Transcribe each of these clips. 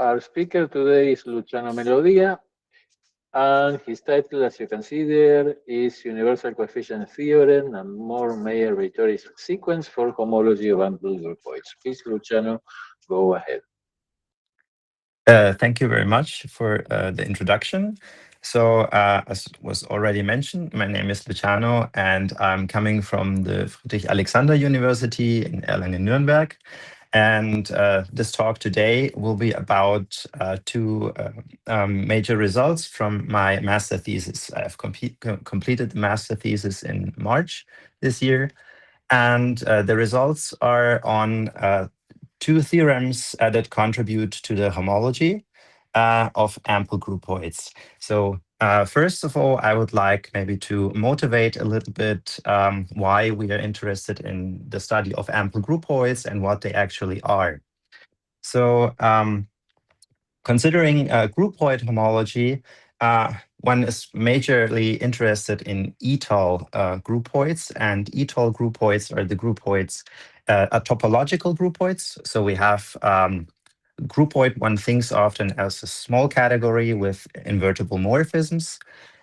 our speaker today is Luciano Melodia, and his title, as you can see there, is Universal Coefficient Theorem and more Mayer Vietoris sequence for homology of ample groupoids. Please, Luciano, go ahead. Thank you very much for the introduction. So, as was already mentioned, my name is Luciano, and I'm coming from the Friedrich-Alexander University in Erlangen-Nuremberg. And this talk today will be about two major results from my master thesis. I've completed the master thesis in March this year, and the results are on two theorems that contribute to the homology of ample groupoids. So first of all, I would like maybe to motivate a little bit why we are interested in the study of ample groupoids and what they actually are. So considering groupoid homology, one is majorly interested in étale groupoids, and étale groupoids are the groupoids, topological groupoids. So we have groupoid, one thinks often as a small category with invertible morphisms,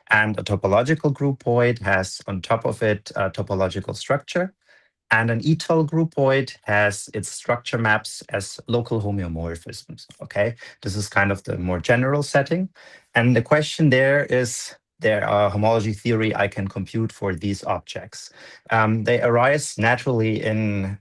and a topological groupoid has on top of it a topological structure. And an étale groupoid has its structure maps as local homeomorphisms. Okay, this is kind of the more general setting. And the question there is, there are homology theory I can compute for these objects. They arise naturally in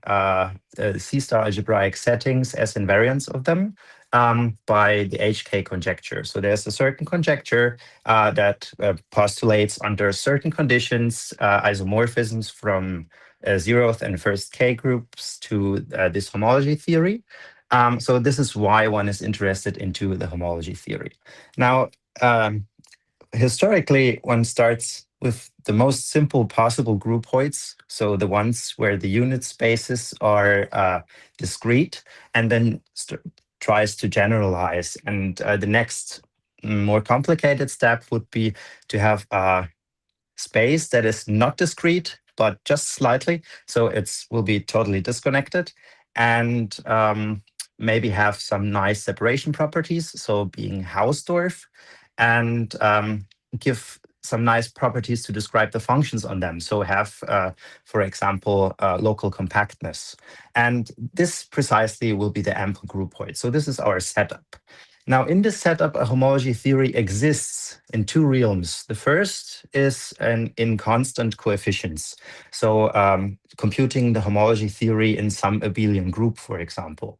C-star algebraic settings as invariants of them by the HK conjecture. So there's a certain conjecture that postulates under certain conditions isomorphisms from zeroth and first K groups to this homology theory. So this is why one is interested into the homology theory. Now, historically, one starts with the most simple possible groupoids, so the ones where the unit spaces are discrete, and then tries to generalize. And the next more complicated step would be to have a space that is not discrete, but just slightly, so it will be totally disconnected, and maybe have some nice separation properties, so being Hausdorff, and give some nice properties to describe the functions on them. So have, for example, local compactness. And this precisely will be the ample groupoid. So this is our setup. Now, in this setup, a homology theory exists in two realms. The first is in constant coefficients. So computing the homology theory in some abelian group, for example,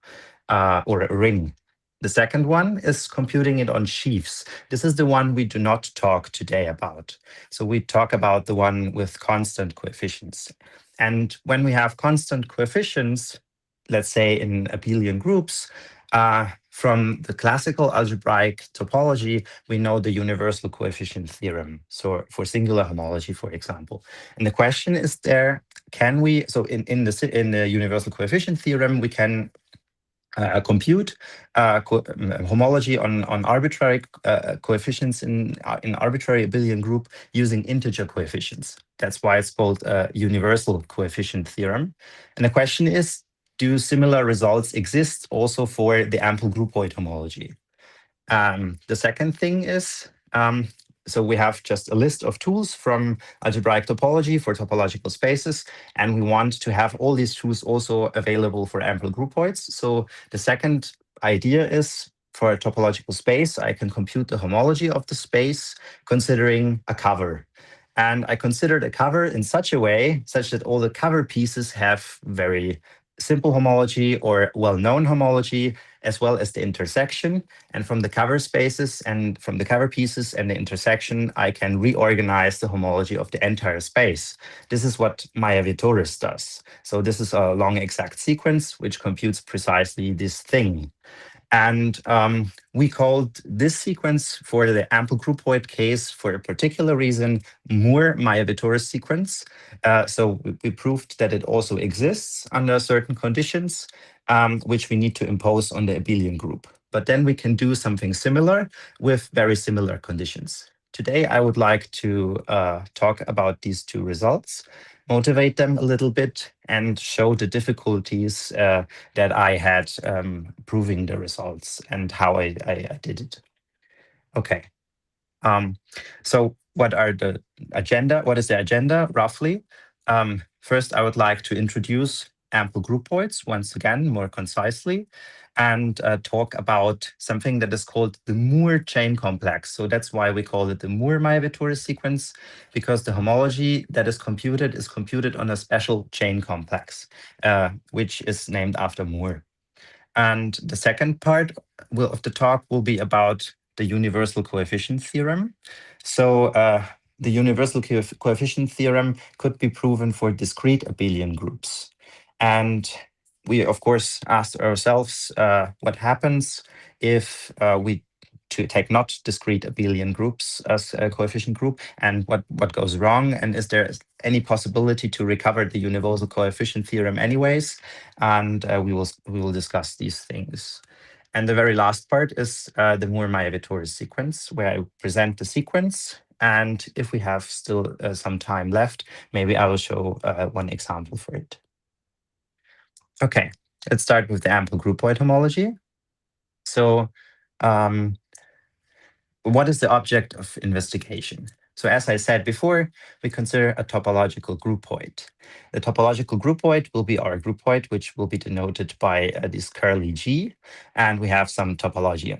or a ring. The second one is computing it on sheaves. This is the one we do not talk today about. So we talk about the one with constant coefficients. And when we have constant coefficients, let's say in abelian groups, from the classical algebraic topology, we know the universal coefficient theorem. So for singular homology, for example. And the question is there, can we, so in the universal coefficient theorem, we can compute homology on arbitrary coefficients in arbitrary abelian group using integer coefficients. That's why it's called universal coefficient theorem. And the question is, do similar results exist also for the ample groupoid homology? The second thing is, so we have just a list of tools from algebraic topology for topological spaces, and we want to have all these tools also available for ample groupoids. So the second idea is, for a topological space, I can compute the homology of the space considering a cover. And I considered a cover in such a way, such that all the cover pieces have very simple homology or well-known homology, as well as the intersection. And from the cover spaces and from the cover pieces and the intersection, I can reorganize the homology of the entire space. This is what Mayer Vietoris does. So this is a long exact sequence which computes precisely this thing. And we called this sequence for the ample groupoid case for a particular reason Moore-Mayer Vietoris sequence. So we proved that it also exists under certain conditions, which we need to impose on the abelian group. But then we can do something similar with very similar conditions. Today, I would like to talk about these two results. motivate them a little bit and show the difficulties that I had proving the results and how I did it. Okay. So what are the agenda? What is the agenda roughly? First, I would like to introduce ample groupoids once again, more concisely, and talk about something that is called the Moore chain complex. So that's why we call it the Moore-Mayer Vietoris sequence, because the homology that is computed on a special chain complex, which is named after Moore. And the second part of the talk will be about the universal coefficient theorem. So the universal coefficient theorem could be proven for discrete abelian groups. And we, of course, asked ourselves what happens if we take not discrete abelian groups as a coefficient group, and what goes wrong, and is there any possibility to recover the universal coefficient theorem anyways? And we will discuss these things. And the very last part is the Moore-Mayer Vietoris sequence, where I present the sequence. And if we have still some time left, maybe I will show one example for it. Okay, let's start with the ample groupoid homology. So what is the object of investigation? So as I said before, we consider a topological groupoid. The topological groupoid will be our groupoid, which will be denoted by this curly G, and we have some topology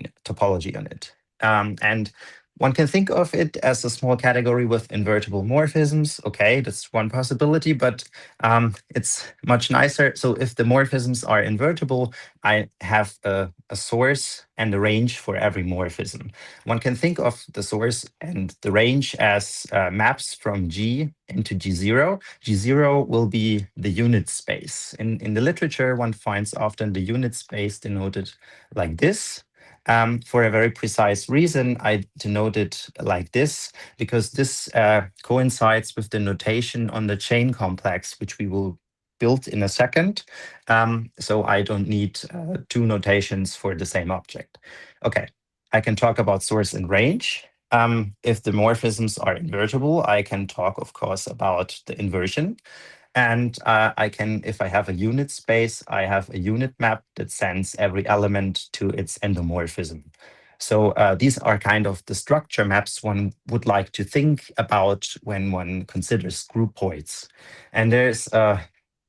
on it. And one can think of it as a small category with invertible morphisms. Okay, that's one possibility, but it's much nicer. So if the morphisms are invertible, I have a source and a range for every morphism. One can think of the source and the range as maps from G into G0. G0 will be the unit space. In the literature, one finds often the unit space denoted like this. For a very precise reason, I denote it like this, because this coincides with the notation on the chain complex, which we will build in a second. So I don't need two notations for the same object. Okay, I can talk about source and range. If the morphisms are invertible, I can talk, of course, about the inversion. And I can, if I have a unit space, I have a unit map that sends every element to its endomorphism. So these are kind of the structure maps one would like to think about when one considers groupoids. And there's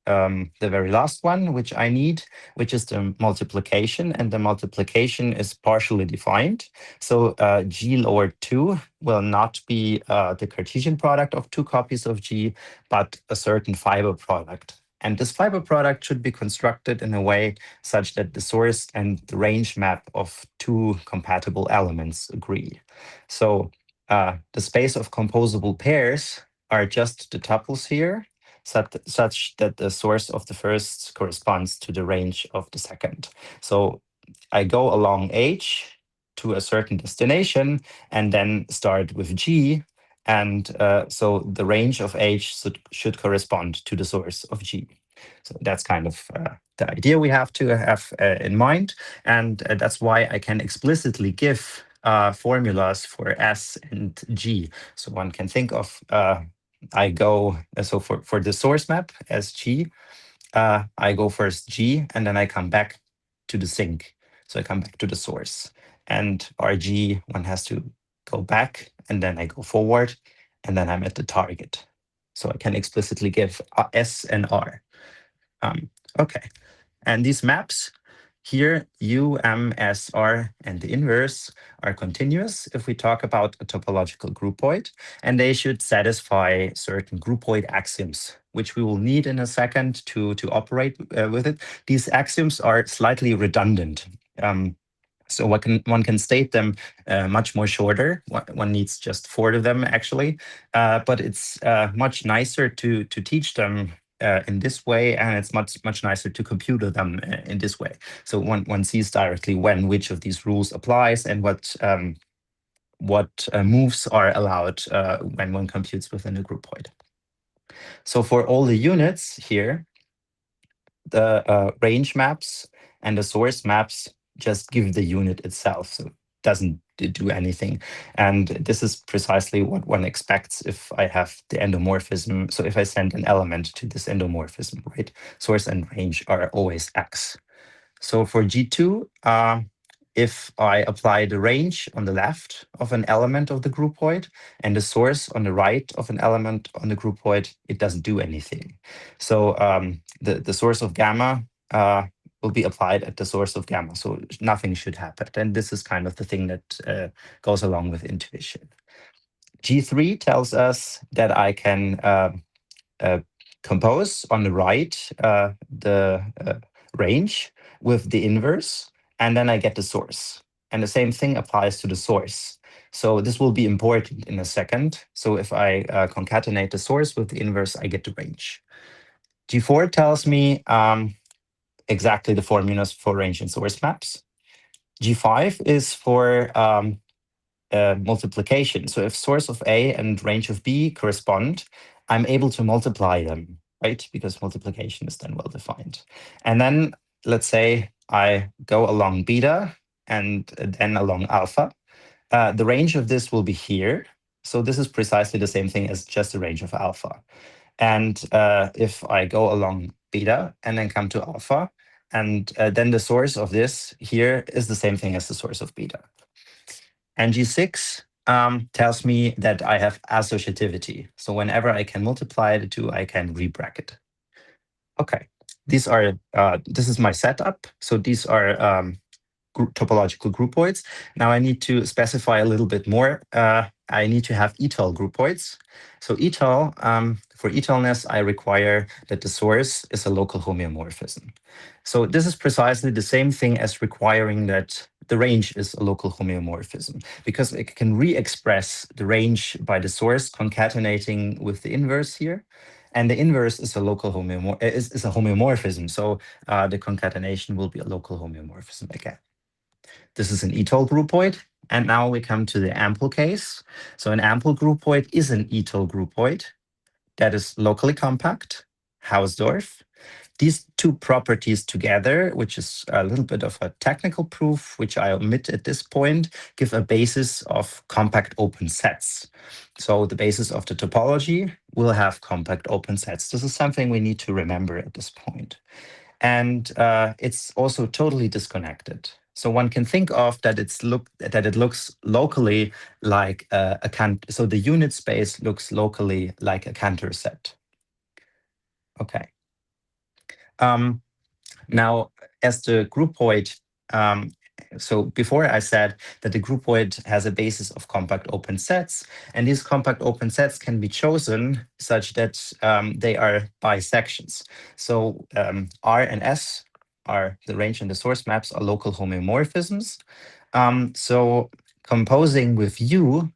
the very last one, which I need, which is the multiplication. And the multiplication is partially defined. So G lower 2 will not be the Cartesian product of two copies of G, but a certain fiber product. And this fiber product should be constructed in a way such that the source and the range map of two compatible elements agree. So the space of composable pairs are just the tuples here, such that the source of the first corresponds to the range of the second. So I go along H to a certain destination and then start with G. And so the range of H should correspond to the source of G. So that's kind of the idea we have to have in mind. And that's why I can explicitly give formulas for S and G. So one can think of I go, so for the source map as G, I go first G, and then I come back to the sink. So I come back to the source. And RG, one has to go back, and then I go forward, and then I'm at the target. So I can explicitly give S and R. Okay, and these maps here, U, M, S, R, and the inverse are continuous if we talk about a topological groupoid, and they should satisfy certain groupoid axioms, which we will need in a second to operate with it. These axioms are slightly redundant. So one can state them much more shorter. One needs just 4 of them, actually. But it's much nicer to teach them in this way, and it's much nicer to compute them in this way. So one sees directly when which of these rules applies and what moves are allowed when one computes within a groupoid. So for all the units here, the range maps and the source maps just give the unit itself. So doesn't do anything. And this is precisely what one expects if I have the endomorphism. So if I send an element to this endomorphism, right? Source and range are always X. So for G2, if I apply the range on the left of an element of the groupoid and the source on the right of an element on the groupoid, it doesn't do anything. So the source of gamma will be applied at the source of gamma. So nothing should happen. And this is kind of the thing that goes along with intuition. G3 tells us that I can compose on the right the range with the inverse, and then I get the source. And the same thing applies to the source. So this will be important in a second. So if I concatenate the source with the inverse, I get the range. G4 tells me exactly the formulas for range and source maps. G5 is for multiplication. So if source of A and range of B correspond, I'm able to multiply them, right? Because multiplication is then well defined. And then let's say I go along beta and then along alpha. The range of this will be here. So this is precisely the same thing as just the range of alpha. And if I go along beta and then come to alpha, and then the source of this here is the same thing as the source of beta. And G6 tells me that I have associativity. So whenever I can multiply the two, I can rebracket. Okay, these are this is my setup. So these are topological groupoids. Now I need to specify a little bit more. I need to have étale groupoids. So étale, for étaleness, I require that the source is a local homeomorphism. So this is precisely the same thing as requiring that the range is a local homeomorphism, because it can re-express the range by the source concatenating with the inverse here. And the inverse is a local is a homeomorphism. So the concatenation will be a local homeomorphism again. This is an étale groupoid. And now we come to the ample case. So an ample groupoid is an étale groupoid that is locally compact, Hausdorff. These two properties together, which is a little bit of a technical proof, which I omit at this point, give a basis of compact open sets. So the basis of the topology will have compact open sets. This is something we need to remember at this point. And it's also totally disconnected. So one can think of that it looks locally like a Cantor. So the unit space looks locally like a Cantor set. Okay. Now, as the groupoid, so before I said that the groupoid has a basis of compact open sets, and these compact open sets can be chosen such that they are bisections. So R and S are the range and the source maps are local homeomorphisms. So composing with U,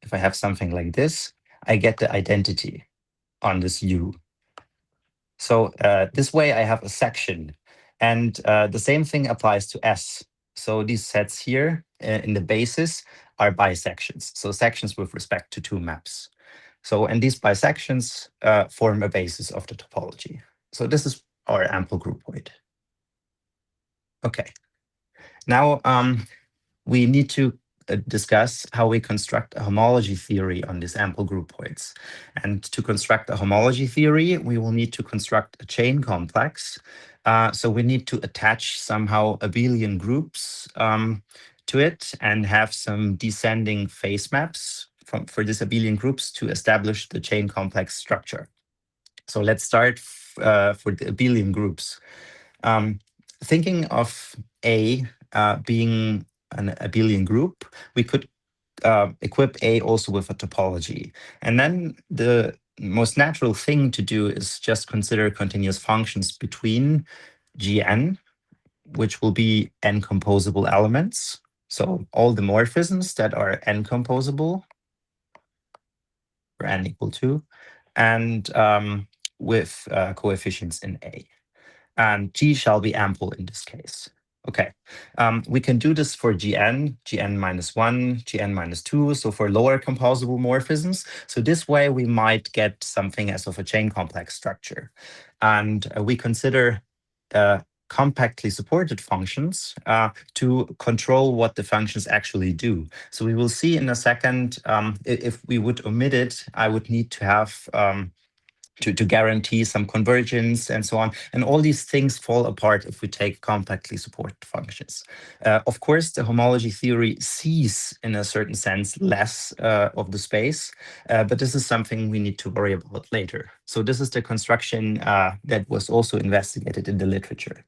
if I have something like this, I get the identity on this U. So this way I have a section, and the same thing applies to S. So these sets here in the basis are bisections. So sections with respect to two maps. So, and these bisections form a basis of the topology. So this is our ample groupoid. Okay. Now we need to discuss how we construct a homology theory on these ample groupoids. And to construct a homology theory, we will need to construct a chain complex. So we need to attach somehow abelian groups to it and have some descending phase maps for these abelian groups to establish the chain complex structure. So let's start for the abelian groups. Thinking of A being an abelian group, we could equip A also with a topology. And then the most natural thing to do is just consider continuous functions between Gn, which will be n composable elements. So all the morphisms that are n composable, for n equal 2, and with coefficients in A. And G shall be ample in this case. Okay, we can do this for Gn, Gn minus 1, Gn minus 2, so for lower composable morphisms. So this way we might get something as of a chain complex structure. And we consider compactly supported functions to control what the functions actually do. So we will see in a second, if we would omit it, I would need to have to guarantee some convergence and so on. And all these things fall apart if we take compactly supported functions. Of course, the homology theory sees, in a certain sense, less of the space, but this is something we need to worry about later. So this is the construction that was also investigated in the literature.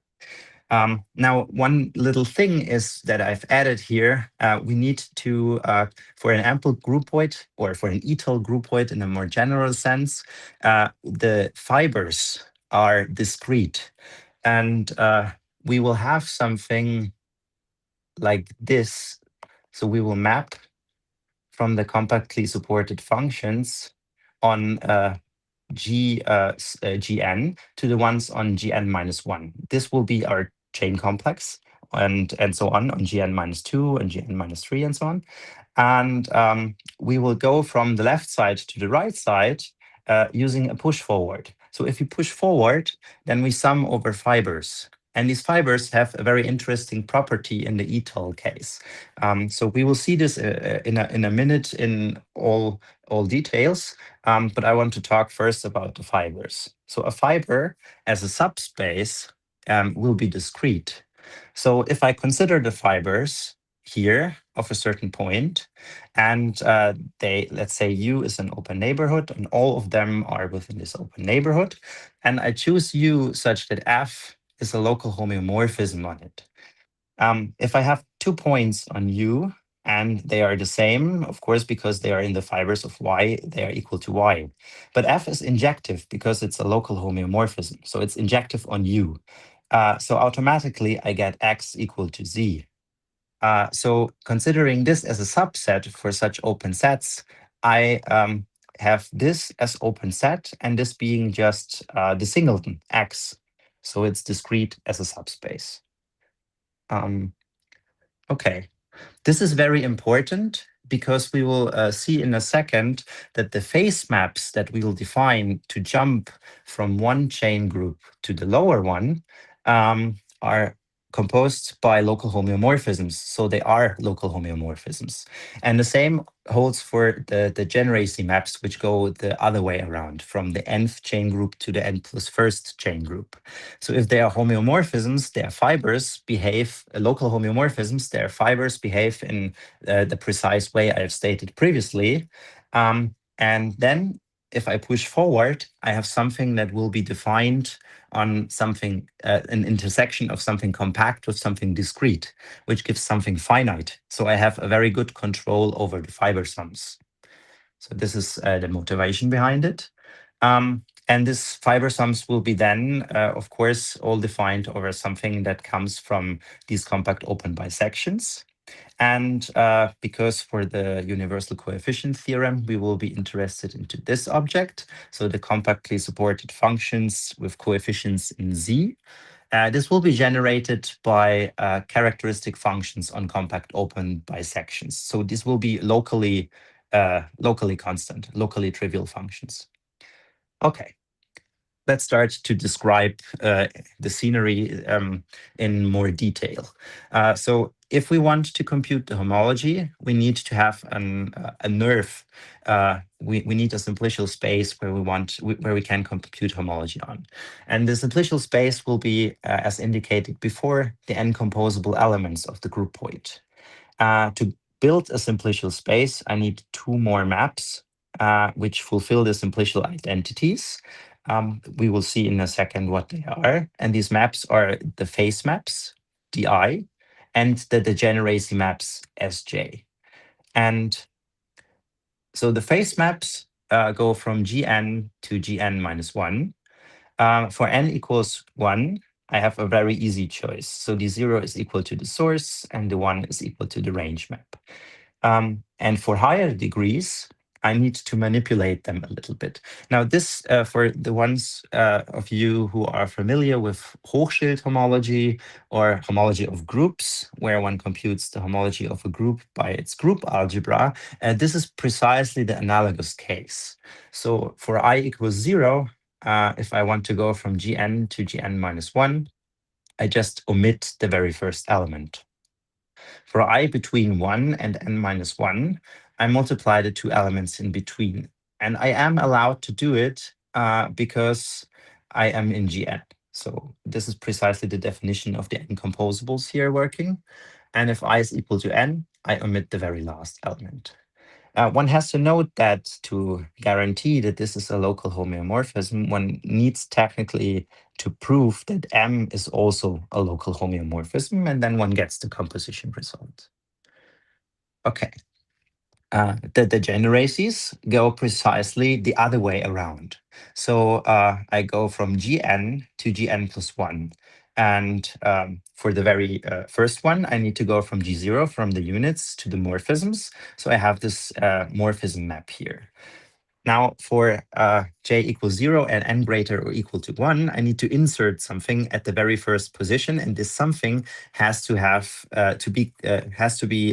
Now, one little thing is that I've added here, we need to, for an ample groupoid or for an étale groupoid in a more general sense, the fibers are discrete. And we will have something like this. So we will map from the compactly supported functions on Gn to the ones on Gn minus 1. This will be our chain complex and so on Gn minus 2 and Gn minus 3 and so on. And we will go from the left side to the right side using a push forward. So if we push forward, then we sum over fibers. And these fibers have a very interesting property in the étale case. So we will see this in a minute in all details. But I want to talk first about the fibers. So a fiber as a subspace will be discrete. So if I consider the fibers here of a certain point, and let's say U is an open neighborhood, and all of them are within this open neighborhood, and I choose U such that F is a local homeomorphism on it. If I have 2 points on U, and they are the same, of course, because they are in the fibers of Y, they are equal to Y. But F is injective because it's a local homeomorphism. So it's injective on U. So automatically I get X equal to Z. So considering this as a subset for such open sets, I have this as open set and this being just the singleton X. So it's discrete as a subspace. Okay. This is very important because we will see in a second that the phase maps that we will define to jump from one chain group to the lower one are composed by local homeomorphisms. So they are local homeomorphisms. And the same holds for the degeneracy maps, which go the other way around, from the nth chain group to the n plus first chain group. So if they are homeomorphisms, their fibers behave, local homeomorphisms, their fibers behave in the precise way I have stated previously. And then if I push forward, I have something that will be defined on something, an intersection of something compact with something discrete, which gives something finite. So I have a very good control over the fiber sums. So this is the motivation behind it. And this fiber sums will be then, of course, all defined over something that comes from these compact open bisections. And because for the universal coefficient theorem, we will be interested into this object. So the compactly supported functions with coefficients in Z. This will be generated by characteristic functions on compact open bisections. So this will be locally constant, locally trivial functions. Okay. Let's start to describe the scenery in more detail. So if we want to compute the homology, we need to have a nerve. We need a simplicial space where we can compute homology on. And the simplicial space will be, as indicated before, the n-composable elements of the groupoid. To build a simplicial space, I need 2 more maps which fulfill the simplicial identities. We will see in a second what they are. And these maps are the phase maps, di, and the degeneracy maps, sj. And so the phase maps go from Gn to Gn minus 1. For n equals 1, I have a very easy choice. So the 0 is equal to the source and the 1 is equal to the range map. And for higher degrees, I need to manipulate them a little bit. Now this, for the ones of you who are familiar with Hochschild homology or homology of groups, where one computes the homology of a group by its group algebra, this is precisely the analogous case. So for I equals 0, if I want to go from Gn to Gn minus 1, I just omit the very first element. For I between 1 and n minus 1, I multiply the two elements in between. And I am allowed to do it because I am in Gn. So this is precisely the definition of the n composables here working. And if I is equal to n, I omit the very last element. One has to note that to guarantee that this is a local homeomorphism, one needs technically to prove that M is also a local homeomorphism, and then one gets the composition result. Okay. The degeneracies go precisely the other way around. So I go from Gn to Gn plus 1. And for the very first one, I need to go from G0, from the units, to the morphisms. So I have this morphism map here. Now, for j equals 0 and n greater or equal to 1, I need to insert something at the very first position, and this something has to have to be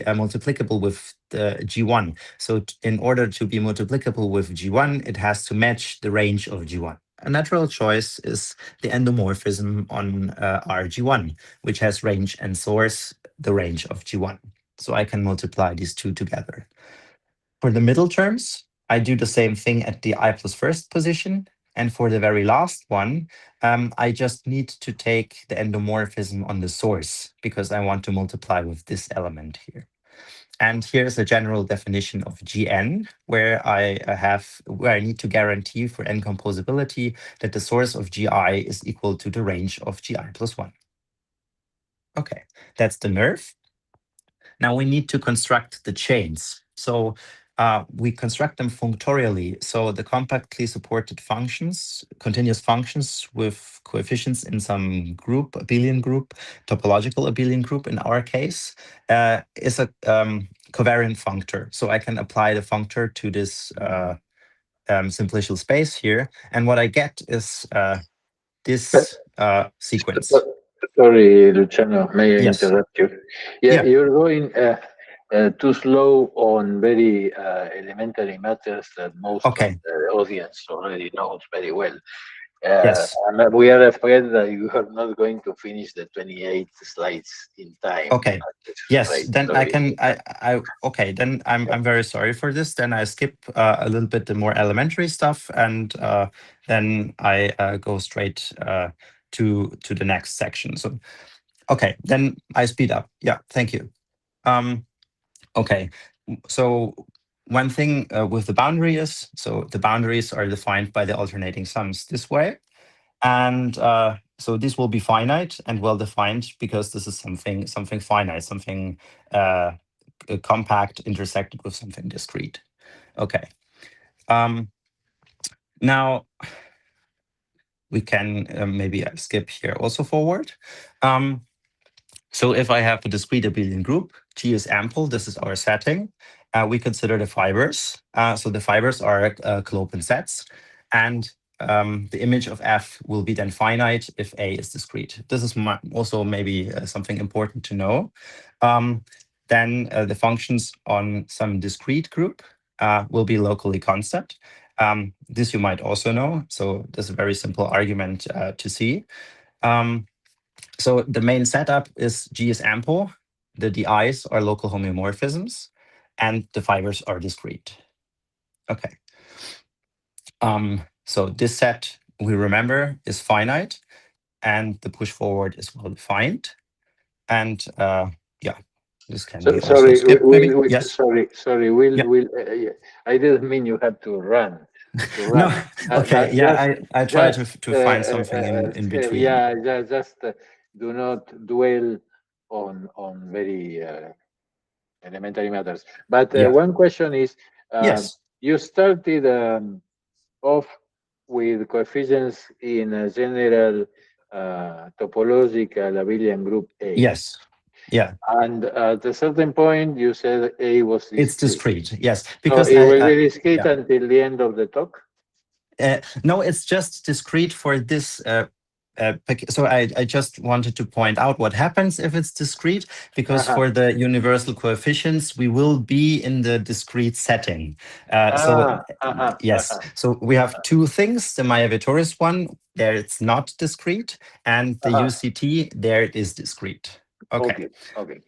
multiplicable with the g1. So in order to be multiplicable with g1, it has to match the range of g1. A natural choice is the endomorphism on RG1, which has range and source, the range of G1. So I can multiply these two together. For the middle terms, I do the same thing at the I plus first position. And for the very last one, I just need to take the endomorphism on the source because I want to multiply with this element here. And here's a general definition of Gn, where I need to guarantee for n composability that the source of Gi is equal to the range of Gi plus 1. Okay, that's the nerve. Now we need to construct the chains. So we construct them functorially. So the compactly supported functions, continuous functions with coefficients in some group, abelian group, topological abelian group in our case, is a covariant functor. So I can apply the functor to this simplicial space here. And what I get is this sequence. Sorry, Luciano, may I Yes. interrupt you? Yeah. You're going too slow on very elementary matters that most of the audience already knows very well. Yes. And we are afraid that you are not going to finish the 28 slides in time. Okay. Yes. Right. Then I can. Okay. Then I'm very sorry for this. Then I skip a little bit the more elementary stuff, and then I go straight to the next section. So, okay. Then I speed up. Yeah. Thank you. Okay. So one thing with the boundary is, so the boundaries are defined by the alternating sums this way. And so this will be finite and well-defined because this is something finite, something compact intersected with something discrete. Okay. Now, we can maybe skip here also forward. So if I have a discrete abelian group, G is ample, this is our setting. We consider the fibers. So the fibers are clopen sets. And the image of F will be then finite if A is discrete. This is also maybe something important to know. Then the functions on some discrete group will be locally constant. This you might also know. So there's a very simple argument to see. So the main setup is G is ample, the DIs are local homeomorphisms, and the fibers are discrete. Okay. So this set, we remember, is finite, and the push forward is well defined. And yeah, this can be also skipped, maybe. Yes. Sorry. I didn't mean you had to run. No. Okay. Yeah, I try to find something in between. Yeah. Just do not dwell on very elementary matters. But one question is, yes. You started off with coefficients in a general topological abelian group A. Yes. Yeah. And at a certain point, you said A was discrete. It's discrete, yes. Because so it will be discrete until the end of the talk? No, it's just discrete for this So I just wanted to point out what happens if it's discrete, because for the universal coefficients, we will be in the discrete setting. Yes, so we have two things, the Mayer Vietoris one, there it's not discrete, and the UCT, there it is discrete. Okay. Okay.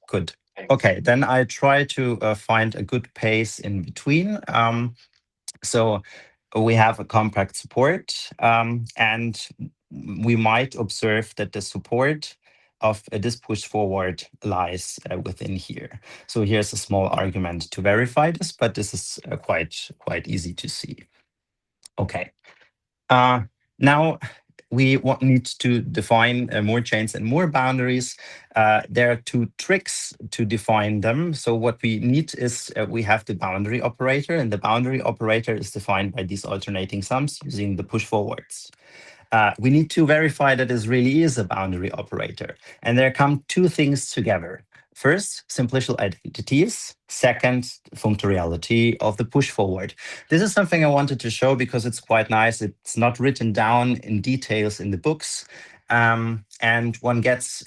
Good. Okay, then I try to find a good pace in between. So we have a compact support, and we might observe that the support of this push forward lies within here. So here's a small argument to verify this, but this is quite easy to see. Okay. Now we need to define more chains and more boundaries. There are two tricks to define them. So what we need is we have the boundary operator, and the boundary operator is defined by these alternating sums using the push forwards. We need to verify that this really is a boundary operator. And there come two things together. First, simplicial identities. Second, functoriality of the push forward. This is something I wanted to show because it's quite nice. It's not written down in details in the books. And one gets,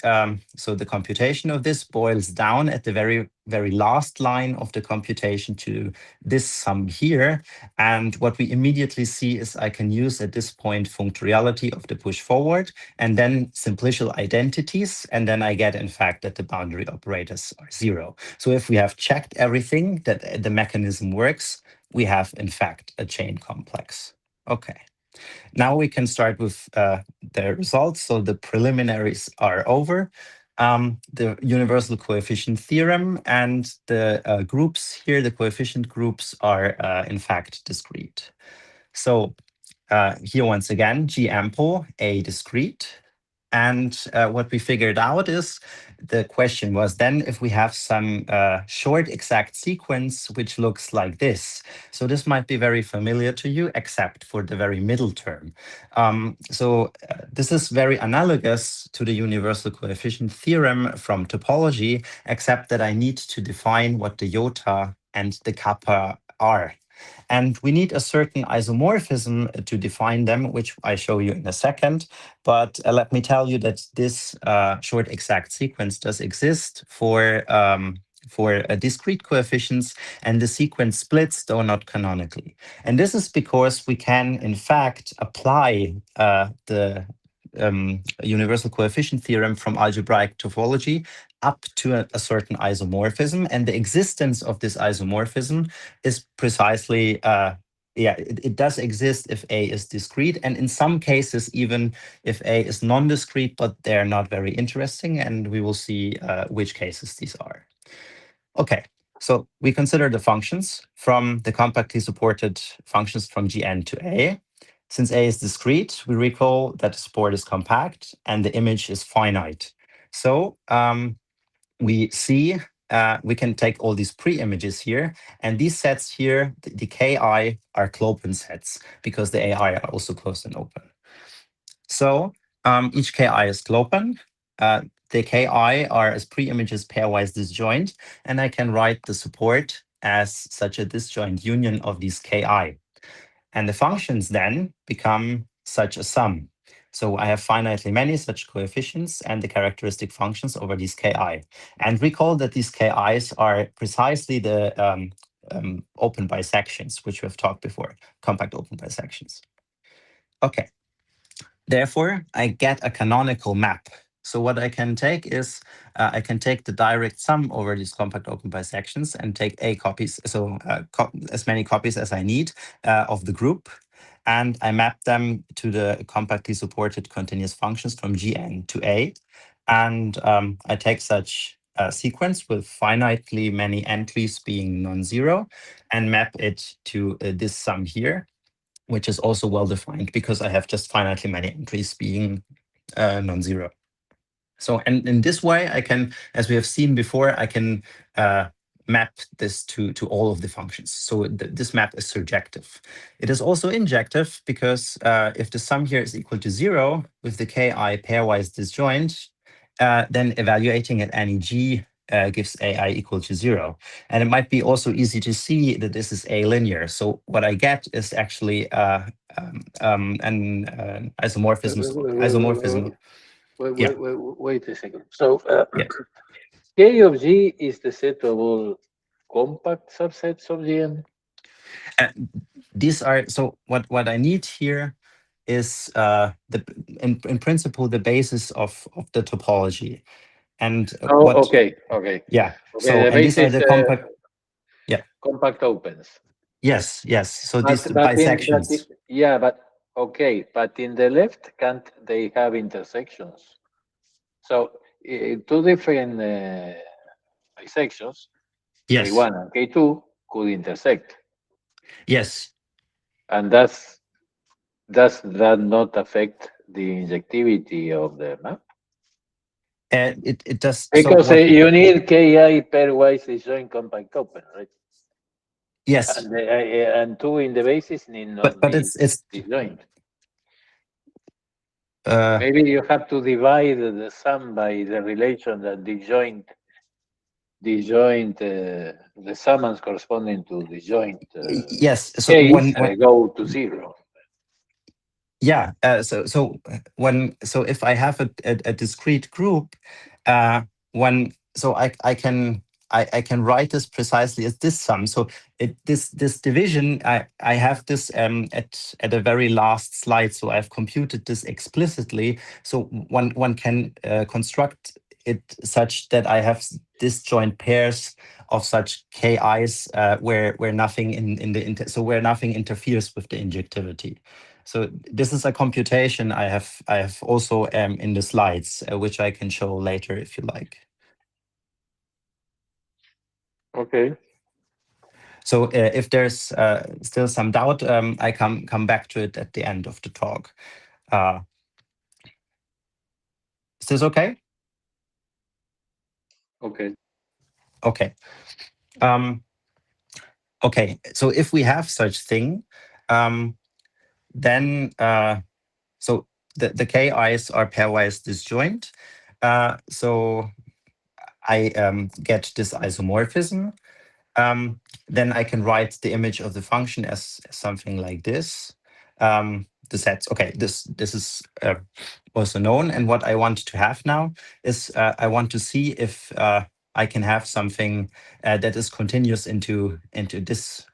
so the computation of this boils down at the very last line of the computation to this sum here. And what we immediately see is I can use at this point functoriality of the push forward and then simplicial identities. And then I get, in fact, that the boundary operators are 0. So if we have checked everything that the mechanism works, we have, in fact, a chain complex. Okay. Now we can start with the results. So the preliminaries are over. The universal coefficient theorem and the groups here, the coefficient groups are in fact discrete. So here once again, G ample, A discrete. And what we figured out is the question was then if we have some short exact sequence which looks like this. So this might be very familiar to you, except for the very middle term. This is very analogous to the universal coefficient theorem from topology, except that I need to define what the iota and the kappa are. And we need a certain isomorphism to define them, which I show you in a second. But let me tell you that this short exact sequence does exist for discrete coefficients, and the sequence splits, though not canonically. And this is because we can, in fact, apply the universal coefficient theorem from algebraic topology up to a certain isomorphism. And the existence of this isomorphism is precisely, it does exist if A is discrete, and in some cases, even if A is non-discrete, but they're not very interesting, and we will see which cases these are. Okay, so we consider the functions from the compactly supported functions from Gn to A. Since A is discrete, we recall that the support is compact and the image is finite. So we see, we can take all these pre-images here, and these sets here, the Ki are clopen sets because the Ai are also closed and open. So each Ki is clopen. The Ki are as pre-images pairwise disjoint, and I can write the support as such a disjoint union of these Ki. And the functions then become such a sum. So I have finitely many such coefficients and the characteristic functions over these Ki. And recall that these Ki's are precisely the open bisections, which we have talked before, compact open bisections. Okay. Therefore, I get a canonical map. So what I can take is, I can take the direct sum over these compact open bisections and take A copies, so as many copies as I need of the group. And I map them to the compactly supported continuous functions from Gn to A. And I take such a sequence with finitely many entries being non-zero and map it to this sum here, which is also well defined because I have just finitely many entries being non-zero. So, and in this way, I can, as we have seen before, I can map this to all of the functions. So this map is surjective. It is also injective because if the sum here is equal to 0 with the Ki pairwise disjoint, then evaluating at any G gives AI equal to 0. And it might be also easy to see that this is A linear. So what I get is actually an isomorphism. Yeah. Wait a second. So Yeah. K of G is the set of all compact subsets of Gn. These are, so what I need here is in principle the basis of the topology. And okay. Yeah. Okay, So, the and these are basis the compact. Yeah. compact opens. Yes. So these But bisections. yeah, but okay, but in the left, can't they have intersections? So two different bisections, Yes. K1 and K2, could intersect, Yes. and does that not affect the injectivity of the map? It does. So Because what? you need Ki pairwise disjoint compact open, right? Yes. And two in the basis need not But be it's. disjoint. Uh, Maybe you have to divide the sum by the relation that disjoint the summands corresponding to disjoint yes. So case when go to 0. yeah. So if I have a discrete group, when so I can write this precisely as this sum. So this division, I have this at a very last slide. So I've computed this explicitly. So one can construct it such that I have disjoint pairs of such KIs where nothing where nothing interferes with the injectivity. So this is a computation I have also in the slides, which I can show later if you like. Okay. So if there's still some doubt, I come back to it at the end of the talk. Is this okay? Okay. Okay. Okay. So if we have such thing, then so the KIs are pairwise disjoint. So I get this isomorphism. Then I can write the image of the function as something like this. The sets. Okay, this is also known. And what I want to have now is I want to see if I can have something that is continuous into this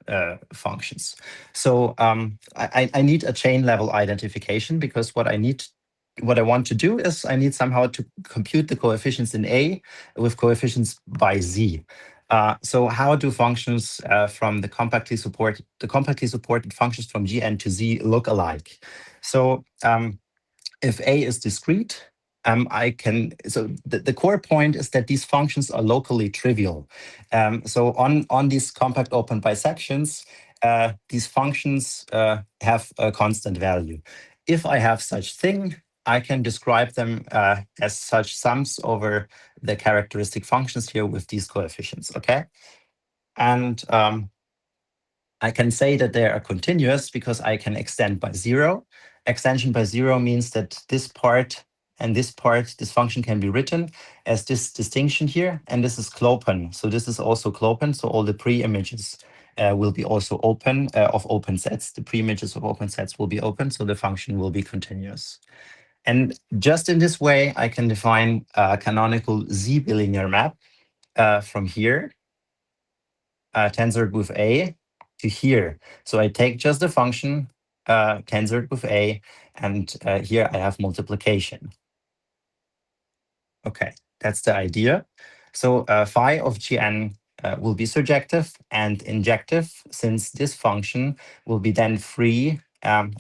functions. So I need a chain level identification, because what I want to do is I need somehow to compute the coefficients in A with coefficients by Z. So how do functions from the compactly supported functions from Gn to Z look alike? So if A is discrete, I can, so the core point is that these functions are locally trivial. So on these compact open bisections, these functions have a constant value. If I have such thing, I can describe them as such sums over the characteristic functions here with these coefficients, okay? And I can say that they are continuous because I can extend by 0. Extension by 0 means that this part and this part, this function can be written as this distinction here, and this is clopen. So this is also clopen, so all the pre-images will be also open of open sets. The pre-images of open sets will be open, so the function will be continuous. And just in this way, I can define a canonical Z bilinear map from here, tensored with A, to here. So I take just the function tensored with A, and here I have multiplication. Okay, that's the idea. So phi of Gn will be surjective and injective, since this function will be then free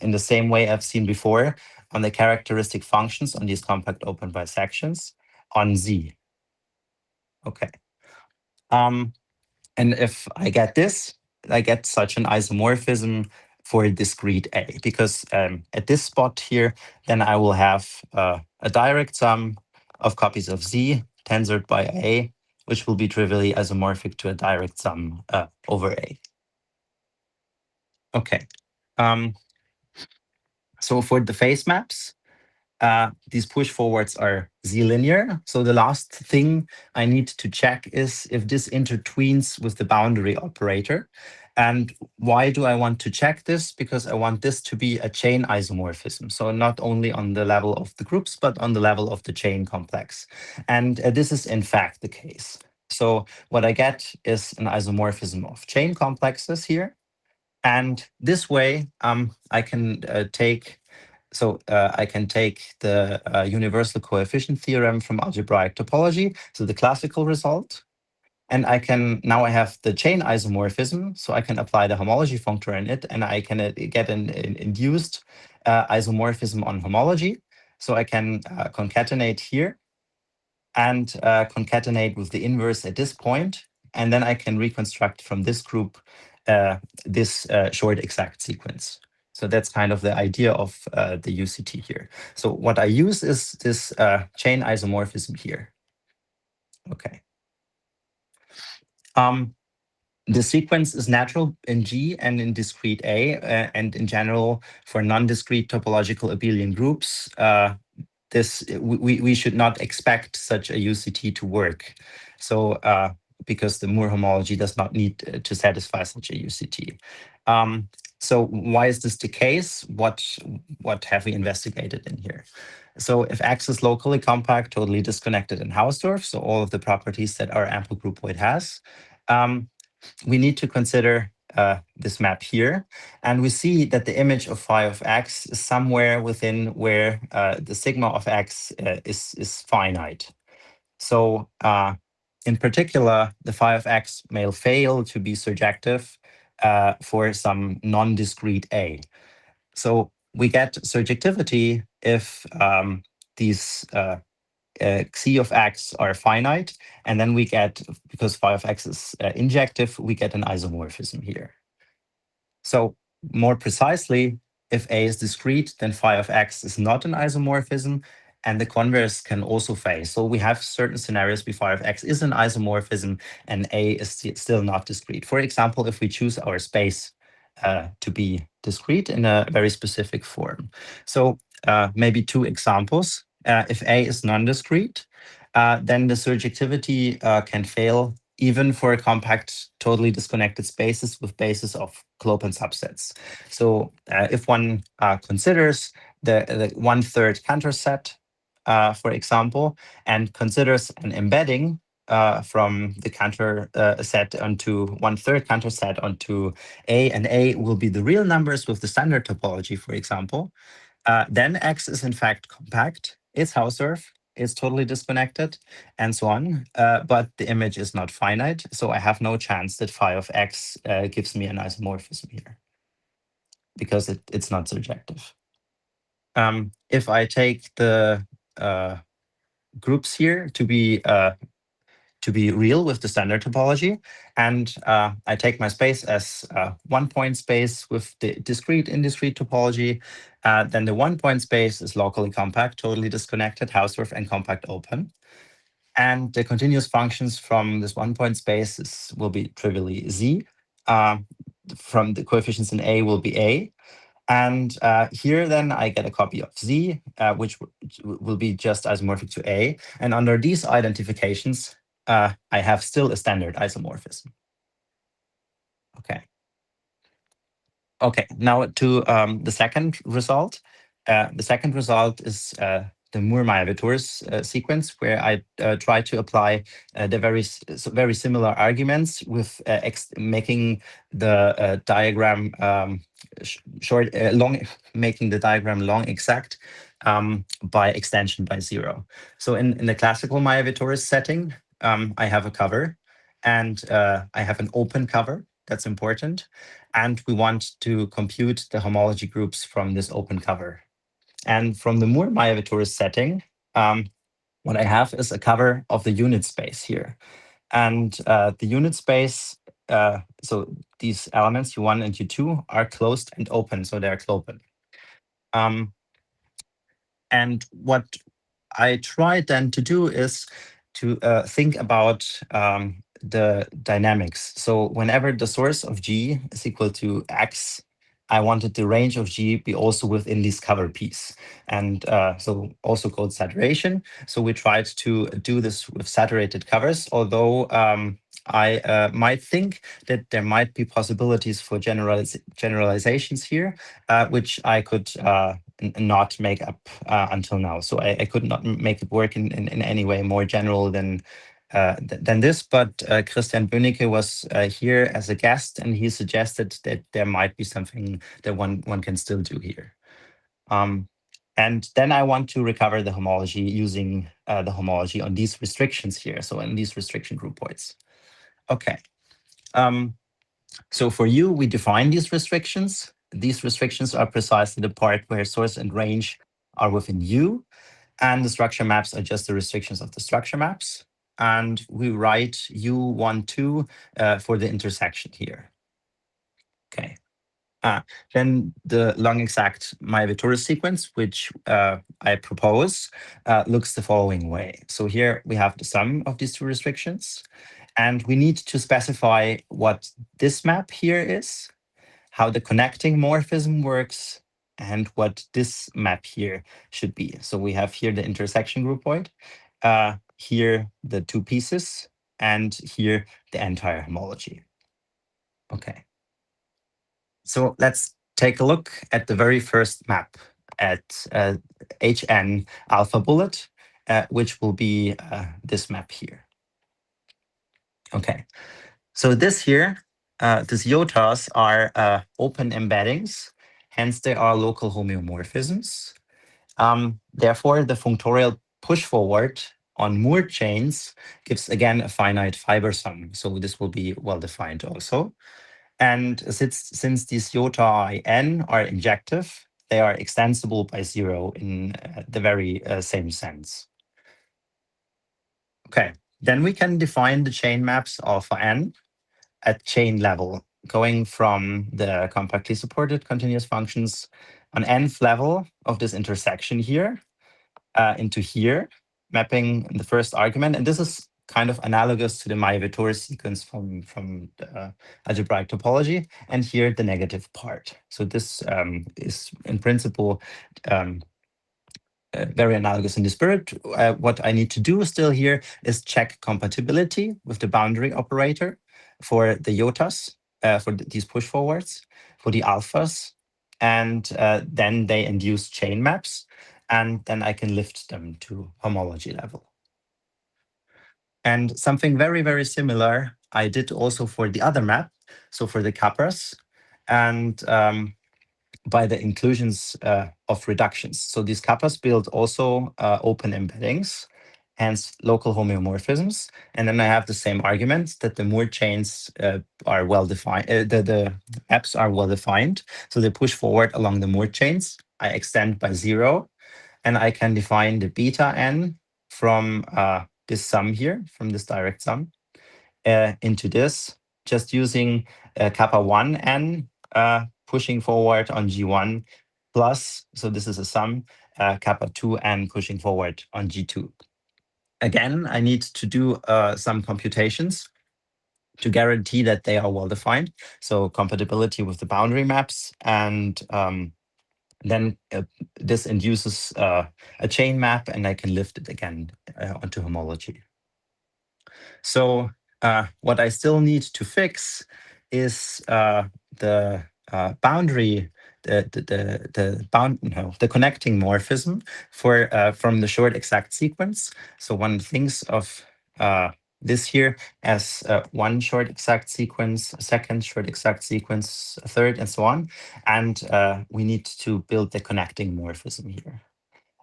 in the same way I've seen before on the characteristic functions on these compact open bisections on Z. Okay. And if I get this, I get such an isomorphism for discrete A, because at this spot here, then I will have a direct sum of copies of Z tensored by A, which will be trivially isomorphic to a direct sum over A. Okay. So for the phase maps, these push forwards are z-linear. So the last thing I need to check is if this intertwines with the boundary operator. And why do I want to check this? Because I want this to be a chain isomorphism. So not only on the level of the groups, but on the level of the chain complex. And this is in fact the case. So what I get is an isomorphism of chain complexes here. And this way, I can take the universal coefficient theorem from algebraic topology, so the classical result, and now I have the chain isomorphism, so I can apply the homology functor in it, and I can get an induced isomorphism on homology. So I can concatenate here and concatenate with the inverse at this point, and then I can reconstruct from this group this short exact sequence. So that's kind of the idea of the UCT here. So what I use is this chain isomorphism here. Okay. The sequence is natural in G and in discrete A, and in general for non-discrete topological abelian groups, we should not expect such a UCT to work. So because the Moore homology does not need to satisfy such a UCT. So why is this the case? What have we investigated in here? So if X is locally compact, totally disconnected in Hausdorff, so all of the properties that our ample groupoid has, we need to consider this map here. And we see that the image of phi of x is somewhere within where the sigma of x is finite. So in particular, the phi of x may fail to be surjective for some non-discrete A. So we get surjectivity if these xi of x are finite, and then we get, because phi of x is injective, we get an isomorphism here. So more precisely, if A is discrete, then phi of x is not an isomorphism, and the converse can also fail. So we have certain scenarios where phi of x is an isomorphism and A is still not discrete. For example, if we choose our space to be discrete in a very specific form. So maybe two examples. If A is non-discrete, then the surjectivity can fail even for compact, totally disconnected spaces with basis of clopen subsets. So if one considers the 1/3 Cantor set, for example, and considers an embedding from the Cantor set onto 1/3 Cantor set onto A, and A will be the real numbers with the standard topology, for example, then X is in fact compact, it's Hausdorff, it's totally disconnected, and so on. But the image is not finite, so I have no chance that phi of x gives me an isomorphism here, because it's not surjective. If I take the groups here to be real with the standard topology, and I take my space as one point space with the discrete indiscrete topology, then the one point space is locally compact, totally disconnected, Hausdorff, and compact open. And the continuous functions from this one point space will be trivially z. From the coefficients in A will be A. And here then I get a copy of Z, which will be just isomorphic to A. And under these identifications, I have still a standard isomorphism. Okay, now to the second result. The second result is the Mayer Vietoris sequence, where I try to apply the very similar arguments with making the diagram making the diagram long exact by extension by 0. So in the classical Mayer Vietoris setting, I have a cover, and I have an open cover. That's important. And we want to compute the homology groups from this open cover. And from the Mayer Vietoris setting, what I have is a cover of the unit space here. And the unit space, so these elements, U1 and U2, are closed and open, so they're clopen. And what I tried then to do is to think about the dynamics. So whenever the source of G is equal to X I wanted the range of G be also within this cover piece, and so also called saturation. So we tried to do this with saturated covers, although I might think that there might be possibilities for generalizations here, which I could not make up until now. So I could not make it work in any way more general than this, but Christian Bönicke was here as a guest, and he suggested that there might be something that one can still do here. And then I want to recover the homology using the homology on these restrictions here, so in these restriction groupoids. Okay. So for U, we define these restrictions. These restrictions are precisely the part where source and range are within U, and the structure maps are just the restrictions of the structure maps. And we write U12 for the intersection here. Okay. Then the long exact Mayer Vietoris sequence, which I propose, looks the following way. So here we have the sum of these two restrictions, and we need to specify what this map here is, how the connecting morphism works, and what this map here should be. So we have here the intersection groupoid, here the two pieces, and here the entire homology. Okay. So let's take a look at the very first map at HN alpha bullet, which will be this map here. Okay. So this here, these iotas are open embeddings, hence they are local homeomorphisms. Therefore, the functorial push forward on Moore chains gives again a finite fiber sum. So this will be well defined also. And since these iota in are injective, they are extensible by zero in the very same sense. Okay, then we can define the chain maps alpha n at chain level, going from the compactly supported continuous functions on nth level of this intersection here into here, mapping the first argument. And this is kind of analogous to the Mayer Vietoris sequence from the algebraic topology, and here the negative part. So this is in principle very analogous in the spirit. What I need to do still here is check compatibility with the boundary operator for the iotas, for these push forwards, for the alphas, and then they induce chain maps, and then I can lift them to homology level. And something very, very similar I did also for the other map, so for the kappas, and by the inclusions of reductions. So these kappas build also open embeddings, hence local homeomorphisms. And then I have the same argument that the Moore chains are well defined, the maps are well defined. So they push forward along the Moore chains. I extend by zero, and I can define the beta n from this sum here, from this direct sum, into this, just using kappa 1n pushing forward on G1 plus, so this is a sum, kappa 2n pushing forward on G2. Again, I need to do some computations to guarantee that they are well defined. So compatibility with the boundary maps, and then this induces a chain map, and I can lift it again onto homology. So what I still need to fix is the boundary, the connecting morphism for from the short exact sequence. So one thinks of this here as one short exact sequence, a second short exact sequence, a third, and so on. And we need to build the connecting morphism here.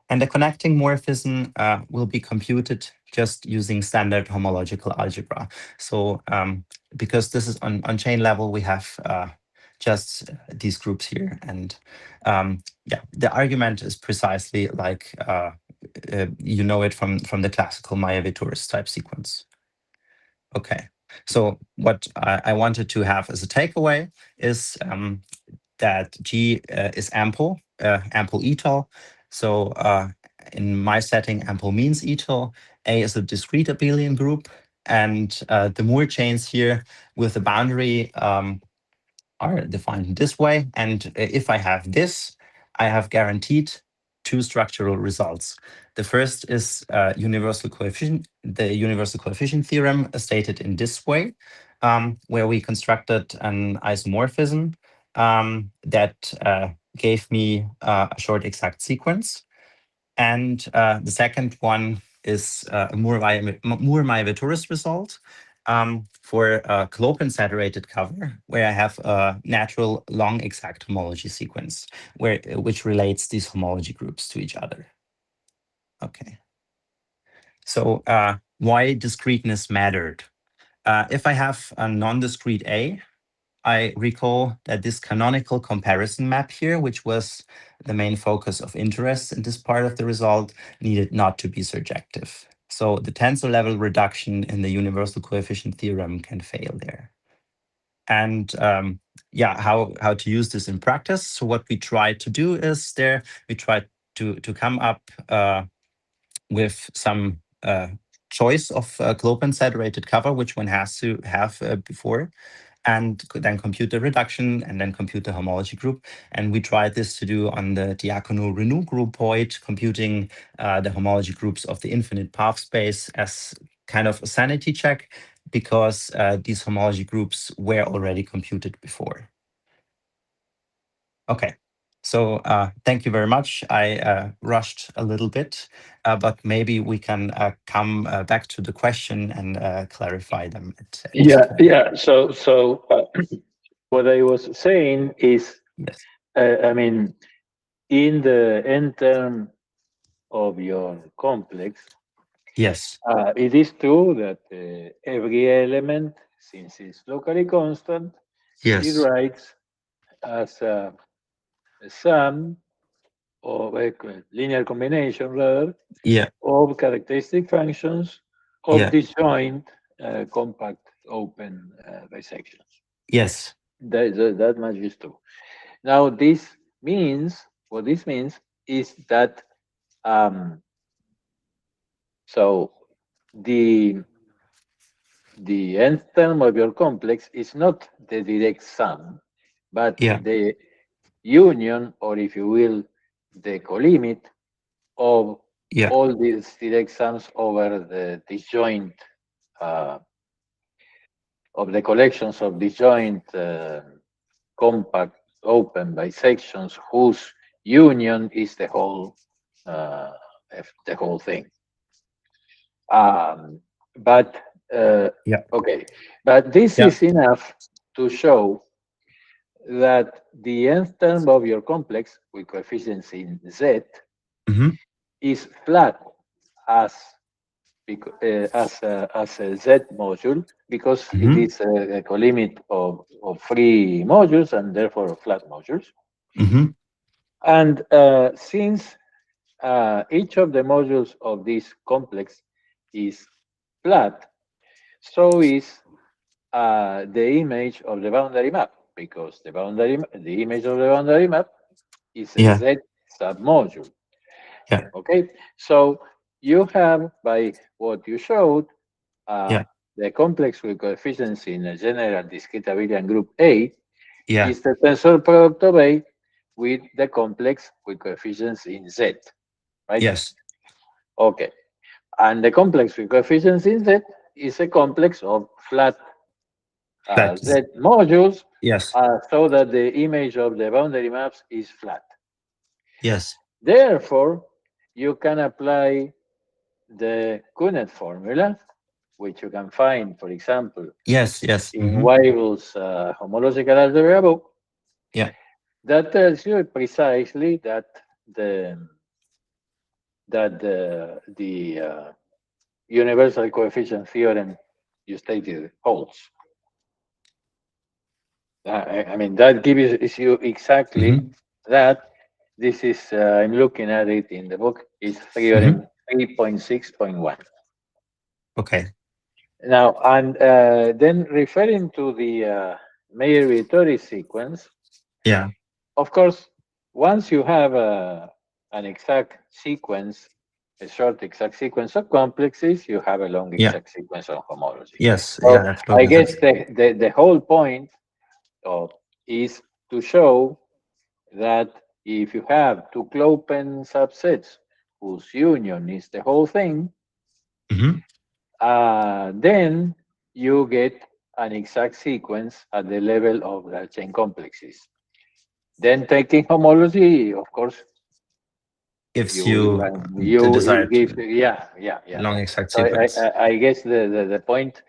And the connecting morphism will be computed just using standard homological algebra. So because this is on chain level, we have just these groups here. And yeah, the argument is precisely like you know it from the classical Mayer Vietoris type sequence. Okay, so what I wanted to have as a takeaway is that G is ample, ample étale. So in my setting, ample means étale. A is a discrete abelian group, and the Moore chains here with the boundary are defined this way. And if I have this, I have guaranteed two structural results. The first is universal coefficient, the universal coefficient theorem stated in this way, where we constructed an isomorphism that gave me a short exact sequence. And the second one is a Mayer Vietoris result for a clopen saturated cover, where I have a natural long exact homology sequence, which relates these homology groups to each other. Okay. So why discreteness mattered? If I have a non-discrete A, I recall that this canonical comparison map here, which was the main focus of interest in this part of the result, needed not to be surjective. So the tensor level reduction in the universal coefficient theorem can fail there. And yeah, how to use this in practice? So what we try to do is we try to come up with some choice of clopen saturated cover, which one has to have before, and then compute the reduction and then compute the homology group. And we tried this to do on the Diacono-Renou groupoid, computing the homology groups of the infinite path space as kind of a sanity check, because these homology groups were already computed before. Okay. So thank you very much. I rushed a little bit, but maybe we can come back to the question and clarify them at this point. Yeah. So what I was saying is, Yes. I mean, in the n term of your complex, Yes. it is true that every element, since it's locally constant, it Yes. writes as a sum of a linear combination, rather, Yeah. of characteristic functions of Yeah. disjoint compact open bisections. Yes. That much is true. Now, this means, what this means is that so the nth term of your complex is not the direct sum, but Yeah. the union, or if you will, the colimit of Yeah. all these direct sums over the disjoint of the collections of disjoint compact open bisections whose union is uh, the whole thing. But Yeah. okay, but this Yeah. is enough to show that the nth term of your complex with coefficients in Z Mm-hmm. is flat as as a Z module, because it Mm-hmm. is a colimit of free modules and therefore flat modules. Mm-hmm. And since each of the modules of this complex is flat, so is the image of the boundary map, because the image of the boundary map is a Yeah. Z submodule. Yeah. Okay, so you have, by what you showed, Yeah. the complex with coefficients in a general discrete abelian group A Yeah. is the tensor product of A with the complex with coefficients in Z, right? Yes. Okay, and the complex with coefficients in Z is a complex of flat That is. Z modules, Yes. so that the image of the boundary maps is flat. Yes. Therefore, you can apply the Kunet formula, which you can find, for example, Yes. Yes. in Mm-hmm. Weibel's homological algebra book, Yeah. that tells you precisely that the universal coefficient theorem you stated holds. I mean, that gives you exactly Mm-hmm. that. This is, I'm looking at it in the book, is Mm-hmm. theorem 3.6.1. Okay. Now, and then referring to the Mayer Vietoris sequence, Yeah. of course, once you have an exact sequence, a short exact sequence of complexes, you have a long Yeah. exact sequence of homology. Yes. So Yeah. I Absolutely. guess the whole point of is to show that if you have two clopen subsets whose union is the whole thing, Mhm. then you get an exact sequence at the level of the chain complexes. Then taking homology, of course, Gives you you the you it desired gives yeah. long exact So sequence. I guess the point,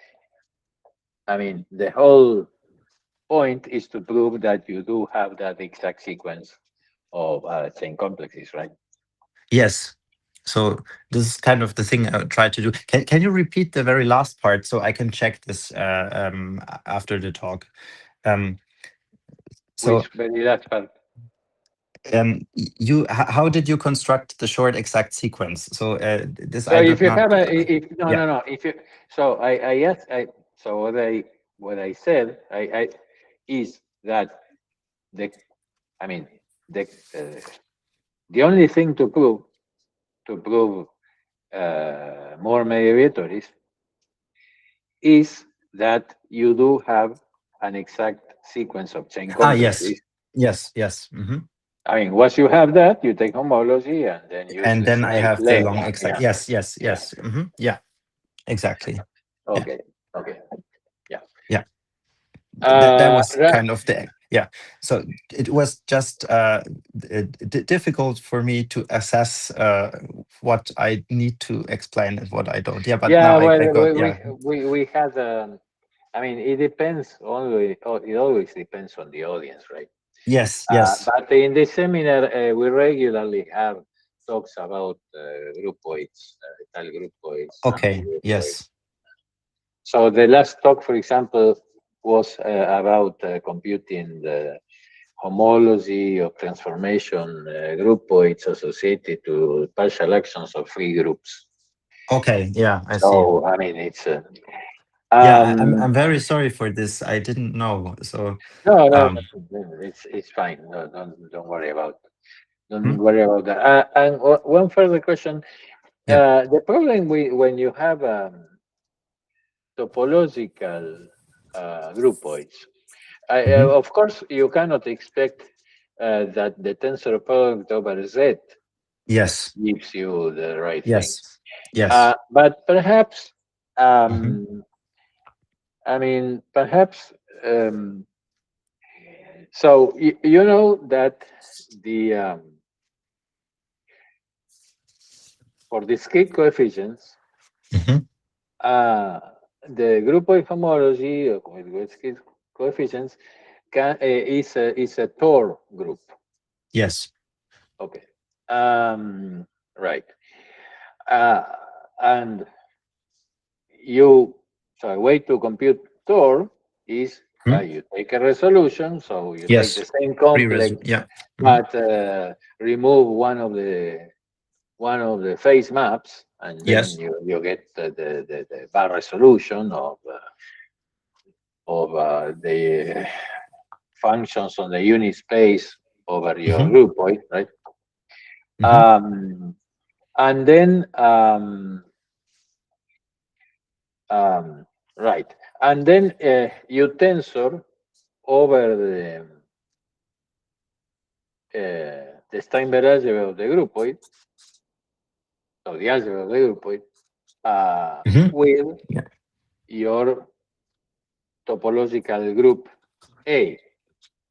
I mean, the whole point is to prove that you do have that exact sequence of chain complexes, right? Yes. So this is kind of the thing I try to do. Can you repeat the very last part so I can check this after the talk? Um, so Which very last part. how did you construct the short exact sequence? So this So I if did you not. have a if no Yeah. no no if you so I yes I so what I said I is that the I mean the the only thing to prove more Mayer Vietoris is that you do have an exact sequence of chain Ah, yes. complexes. Yes. Yes. Hmm. I mean, once you have that, you take homology and then use And the then I snake have the leg. long exact. Yeah, Yes. Yes. yeah. Yes. Hmm. Yeah. Exactly. Yeah. Okay, okay, yeah. Yeah. That was Right. kind of the, yeah. So it was just difficult for me to assess what I need to explain and what I don't. Yeah, but now Yeah, I well, got, yeah. we had. I mean, it depends only. It always depends on the audience, right? Yes, yes. But in the seminar, we regularly have talks about groupoids, étale groupoids, Okay. anti-groupoids. Yes. So the last talk, for example, was about computing the homology of transformation groupoids associated to partial actions of free groups. Okay. Yeah, I see. So I mean, it's Yeah, I'm um, very sorry for this. I didn't know. So, no, no, um, it's fine. No, don't worry about hmm, don't worry about that. And one further question: yeah. the problem when you have topological groupoids, Hmm. of course, you cannot expect that the tensor product over Z Yes. gives you the right thing. Yes. Yes. But perhaps, Hmm. I mean, perhaps, um, so you know that the for discrete coefficients, Hmm. uh, the groupoid homology with discrete coefficients is a Tor group. Yes. Okay. Right. Uh, and you, so a way to compute Tor is Hmm. you take a resolution, so you take the Yes. same complex, Pre-resol. Yeah. Hmm. but remove one of the phase maps, and then Yes. you get the bar resolution of the functions on the unit space over your Hmm. groupoid, right? Hmm. Um, and then Um, right. And then you tensor over the Steinberg algebra of the groupoid, so the algebra of the groupoid, Hmm. with Yeah. your topological group A,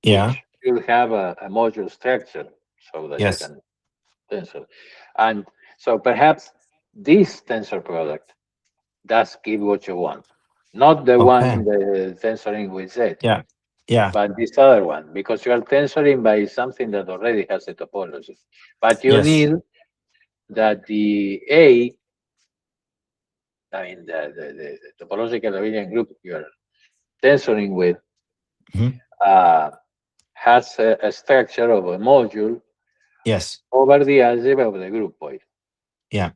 Yeah. which will have a module structure so that you Yes. can tensor. And so perhaps this tensor product does give what you want, not the Okay. one the tensoring with Z. Yeah. Yeah. But this other one, because you are tensoring by something that already has a topology. But you Yes. need that the A, I mean, the topological abelian group you are tensoring with, Hmm. uh, has a structure of a module Yes. over the algebra of the groupoid. Yeah.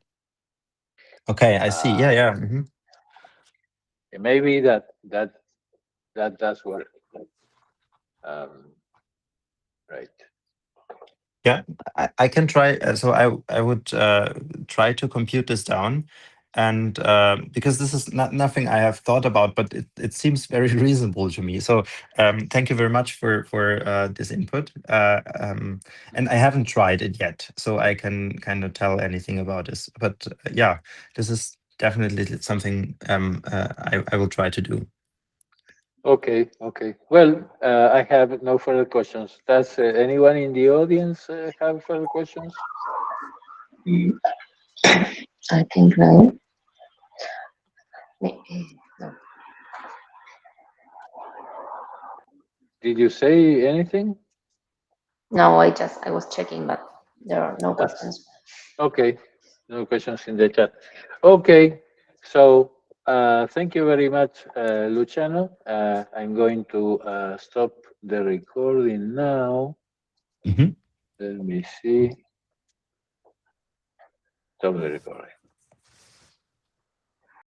Okay. I see. Yeah. Uh, Yeah. Hmm. maybe that does work. Um, right. Yeah. I can try. So I would try to compute this down. and because this is nothing I have thought about, but it seems very reasonable to me. So thank you very much for this input. And I haven't tried it yet, so I can kind of tell anything about this. But yeah, this is definitely something I will try to do. Okay, okay. Well, I have no further questions. Does anyone in the audience have further questions? I think no. No. Did you say anything? No, I was checking, but there are no questions. Okay, no questions in the chat. Okay, so thank you very much, Luciano. I'm going to stop the recording now. Mm-hmm. Let me see. Stop the recording.